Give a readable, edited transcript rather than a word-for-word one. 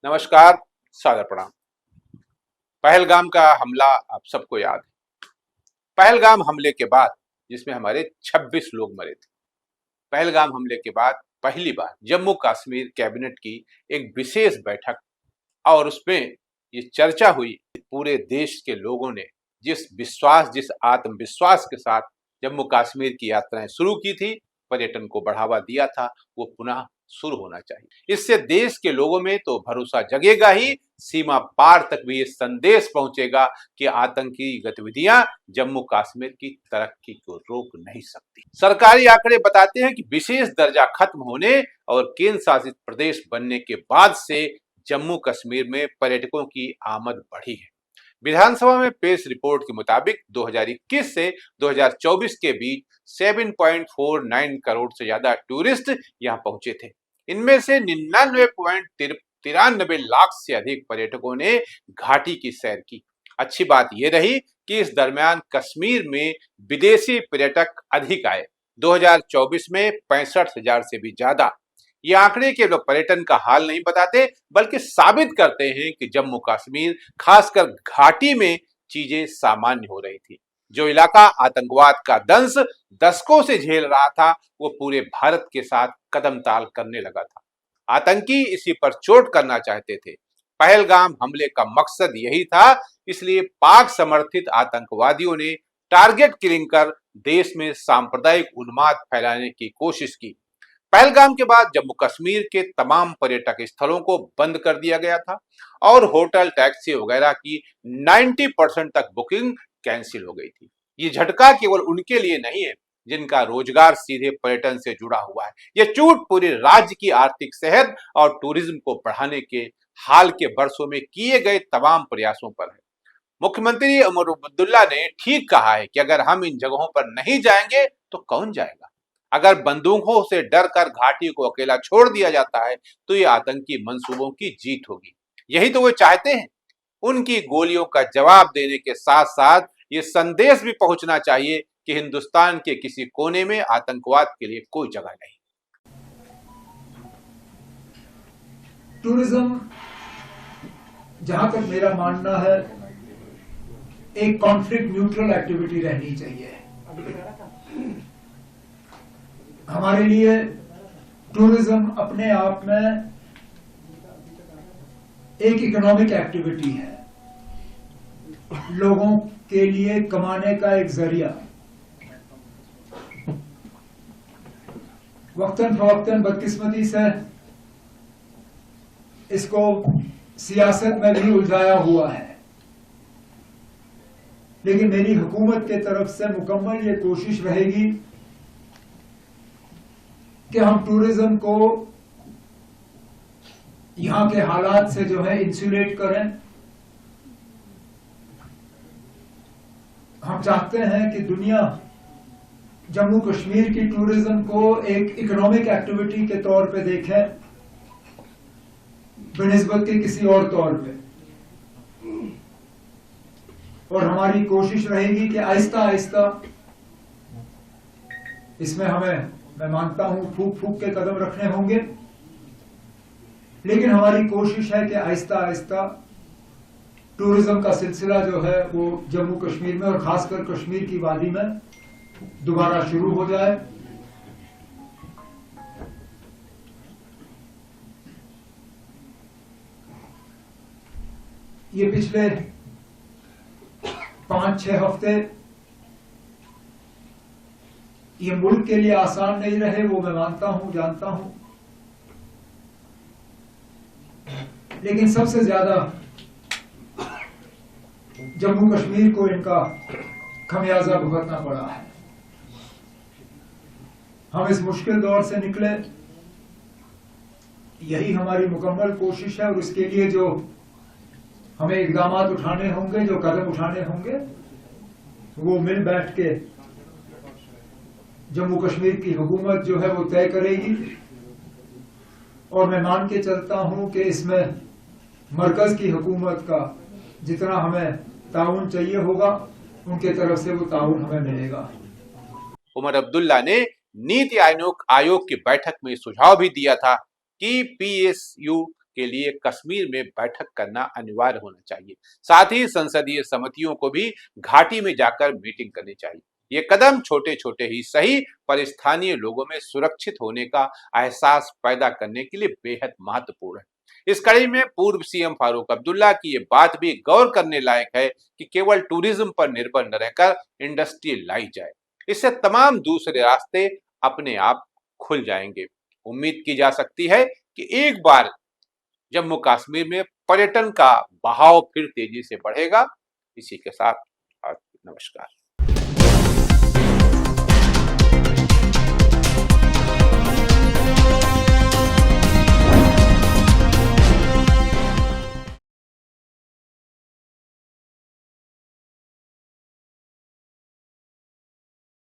नमस्कार, सादर प्रणाम। पहलगाम का हमला आप सबको याद है। पहलगाम हमले के बाद जिसमें हमारे 26 लोग मरे थे। पहलगाम हमले के बाद पहली बार जम्मू कश्मीर कैबिनेट की एक विशेष बैठक और उसमें ये चर्चा हुई कि पूरे देश के लोगों ने जिस आत्मविश्वास के साथ जम्मू कश्मीर की यात्राएं शुरू की थी, पर्यटन को बढ़ावा दिया था, वो पुनः शुरू होना चाहिए। इससे देश के लोगों में तो भरोसा जगेगा ही, सीमा पार तक भी ये संदेश पहुंचेगा कि आतंकी गतिविधियां जम्मू कश्मीर की तरक्की को रोक नहीं सकती। सरकारी आंकड़े बताते हैं कि विशेष दर्जा खत्म होने और केंद्र शासित प्रदेश बनने के बाद से जम्मू कश्मीर में पर्यटकों की आमद बढ़ी है। विधानसभा में पेश रिपोर्ट के मुताबिक 2021 से 2024 के बीच 7.49 करोड़ से ज्यादा टूरिस्ट यहां पहुंचे थे। इनमें से 99.93 लाख से अधिक पर्यटकों ने घाटी की सैर की। अच्छी बात यह रही कि इस दरमियान कश्मीर में विदेशी पर्यटक अधिक आए। 2024 में 65,000 से भी ज्यादा। ये आंकड़े केवल पर्यटन का हाल नहीं बताते, बल्कि साबित करते हैं कि जम्मू कश्मीर, खासकर घाटी में चीजें सामान्य हो रही थी। जो इलाका आतंकवाद का दंश दशकों से झेल रहा था, वो पूरे भारत के साथ कदम ताल करने लगा था। आतंकी इसी पर चोट करना चाहते थे। पहलगाम हमले का मकसद यही था, इसलिए पाक समर्थित आतंकवादियों ने टारगेट किलिंग कर देश में सांप्रदायिक उन्माद फैलाने की कोशिश की। पहलगाम के बाद जम्मू कश्मीर के तमाम पर्यटक स्थलों को बंद कर दिया गया था और होटल, टैक्सी वगैरह की 90% तक बुकिंग कैंसिल हो गई थी। ये झटका केवल उनके लिए नहीं है जिनका रोजगार सीधे पर्यटन से जुड़ा हुआ है। यह चोट पूरे राज्य की आर्थिक सेहत और टूरिज्म को बढ़ाने के हाल के वर्षों में किए गए तमाम प्रयासों पर है। मुख्यमंत्री उमर अब्दुल्ला ने ठीक कहा है कि अगर हम इन जगहों पर नहीं जाएंगे तो कौन जाएगा। अगर बंदूकों से डरकर घाटी को अकेला छोड़ दिया जाता है तो ये आतंकी मंसूबों की जीत होगी। यही तो वो चाहते हैं। उनकी गोलियों का जवाब देने के साथ साथ ये संदेश भी पहुंचना चाहिए कि हिंदुस्तान के किसी कोने में आतंकवाद के लिए कोई जगह नहीं। टूरिज्म, जहां तक मेरा मानना है, एक कॉन्फ्लिक्ट न्यूट्रल एक्टिविटी रहनी चाहिए। हमारे लिए टूरिज्म अपने आप में एक इकोनॉमिक एक्टिविटी है, लोगों के लिए कमाने का एक जरिया। वक्तन फवक्तन बदकिस्मती से इसको सियासत में भी उलझाया हुआ है, लेकिन मेरी हुकूमत के तरफ से मुकम्मल ये कोशिश रहेगी कि हम टूरिज्म को यहां के हालात से जो है इंसुलेट करें। हम चाहते हैं कि दुनिया जम्मू कश्मीर की टूरिज्म को एक इकोनॉमिक एक्टिविटी के तौर पे देखे, बनिस्बत के किसी और तौर पे। और हमारी कोशिश रहेगी कि आहिस्ता आहिस्ता इसमें मैं मानता हूं फूक फूक के कदम रखने होंगे, लेकिन हमारी कोशिश है कि आहिस्ता आहिस्ता टूरिज्म का सिलसिला जो है वो जम्मू कश्मीर में और खासकर कश्मीर की वादी में दोबारा शुरू हो जाए। ये पिछले 5-6 हफ्ते ये मुल्क के लिए आसान नहीं रहे, वो मैं मानता हूं, जानता हूं, लेकिन सबसे ज्यादा जम्मू कश्मीर को इनका खमियाजा भुगतना पड़ा है। हम इस मुश्किल दौर से निकले, यही हमारी मुकम्मल कोशिश है, और इसके लिए जो हमें इक़दाम उठाने होंगे, जो कदम उठाने होंगे, वो मिल बैठ के जम्मू कश्मीर की हुकूमत जो है वो तय करेगी। और मैं मान के चलता हूं कि इसमें मरकज की हुकूमत का जितना हमें ताउन चाहिए होगा, उनके तरफ से वो ताउन हमें मिलेगा। उमर अब्दुल्ला ने नीति आयोग की बैठक में सुझाव भी दिया था कि पीएसयू के लिए कश्मीर में बैठक करना अनिवार्य होना चाहिए। साथ ही संसदीय समितियों को भी घाटी में जाकर मीटिंग करनी चाहिए। ये कदम छोटे छोटे ही सही पर स्थानीय लोगों में सुरक्षित होने का एहसास पैदा करने के लिए बेहद महत्वपूर्ण है। इस कड़ी में पूर्व सीएम फारूक अब्दुल्ला की ये बात भी गौर करने लायक है कि केवल टूरिज्म पर निर्भर न रहकर इंडस्ट्री लाई जाए। इससे तमाम दूसरे रास्ते अपने आप खुल जाएंगे। उम्मीद की जा सकती है कि एक बार जम्मू कश्मीर में पर्यटन का बहाव फिर तेजी से बढ़ेगा। इसी के साथ आज नमस्कार।